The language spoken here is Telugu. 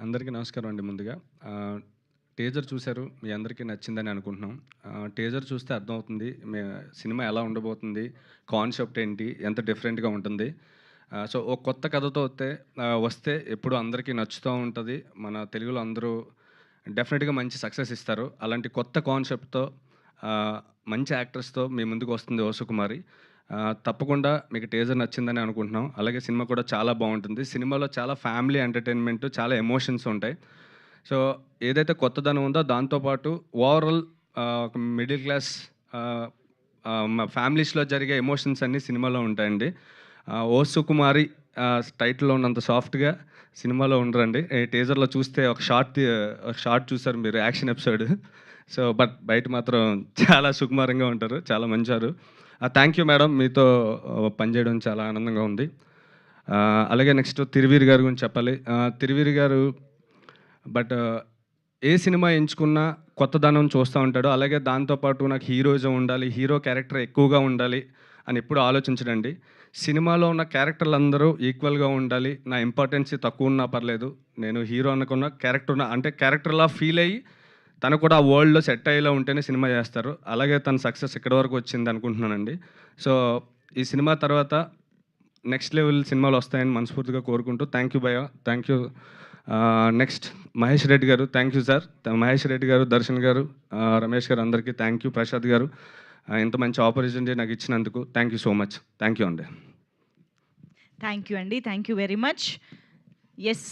అందరికీ నమస్కారం అండి ముందుగా. టీజర్ చూసారు. మీ అందరికీ నచ్చిందని అనుకుంటున్నాం. టీజర్ చూస్తే అర్థమవుతుంది సినిమా ఎలా ఉండబోతుంది, కాన్సెప్ట్ ఏంటి, ఎంత డిఫరెంట్‌గా ఉంటుంది. సో, ఒక కొత్త కథతో వస్తే ఎప్పుడు అందరికీ నచ్చుతూ ఉంటది. మన తెలుగులో అందరూ డెఫినెట్‌గా మంచి సక్సెస్ ఇస్తారు. అలాంటి కొత్త కాన్సెప్ట్‌తో మంచి యాక్టర్స్‌తో మీ ముందుకు వస్తుంది 'ఓ సుకుమారి'. తప్పకుండా మీకు టీజర్ నచ్చిందని అనుకుంటున్నాం. అలాగే సినిమా కూడా చాలా బావుంటుంది. సినిమాలో చాలా ఫ్యామిలీ ఎంటర్‌టైన్‌మెంట్, చాలా ఎమోషన్స్ ఉంటాయి. సో, ఏదైతే కొత్తదనం ఉందో దాంతో పాటు ఓవరాల్ ఒక మిడిల్ క్లాస్ ఆహ్, మా ఫ్యామిలీస్‌లో జరిగే ఎమోషన్స్ అన్నీ సినిమాలో ఉంటాయండి. 'ఓ సుకుమారి' టైటిల్‌లో ఉన్నంత సాఫ్ట్‌గా సినిమాలో ఉండరండి. టీజర్‌లో చూస్తే ఒక షార్ట్ చూసారు మీరు యాక్షన్ ఎపిసోడ్. సో, బట్ బయట మాత్రం చాలా సుకుమారంగా ఉంటారు. చాలా మంచారు. Thank you madam. మీతో పనిచేయడం చాలా ఆనందంగా ఉంది. అలాగే నెక్స్ట్ 'తిరువీర్' గారి గురించి చెప్పాలి. 'తిరువీర్' గారు బట్ ఏ సినిమా ఎంచుకున్నా కొత్తదనం చూస్తూ ఉంటాడు. అలాగే దాంతో పాటు నాకు హీరోయిజం ఉండాలి, హీరో క్యారెక్టర్ ఎక్కువగా ఉండాలి అని ఎప్పుడు ఆలోచించడండి. సినిమాలో ఉన్న క్యారెక్టర్లందరూ ఈక్వల్‌గా ఉండాలి. నా ఇంపార్టెన్స్ తక్కువ ఉన్నా పర్లేదు. నేను హీరో అనుకున్న అంటే క్యారెక్టర్‌లా ఫీల్ అయ్యి తను కూడా ఆ వరల్డ్‌లో సెట్ అయ్యేలా ఉంటేనే సినిమా చేస్తారు. అలాగే తన సక్సెస్ ఇక్కడి వరకు వచ్చింది అనుకుంటున్నానండి. సో, ఈ సినిమా తర్వాత నెక్స్ట్ లెవెల్ సినిమాలు వస్తాయని మనస్ఫూర్తిగా కోరుకుంటూ థ్యాంక్ యూ భయ్యా. Thank you. Next Mahesh Reddy గారు. Thank you sir. Mahesh Reddy గారు, దర్శన్ గారు, రమేష్ గారు అందరికీ థ్యాంక్ యూ. ప్రసాద్ గారు ఇంత మంచి ఆపర్చునిటీ నాకు ఇచ్చినందుకు thank you so much. Thank you అండి. థ్యాంక్ యూ అండి. Thank you very much. Yes.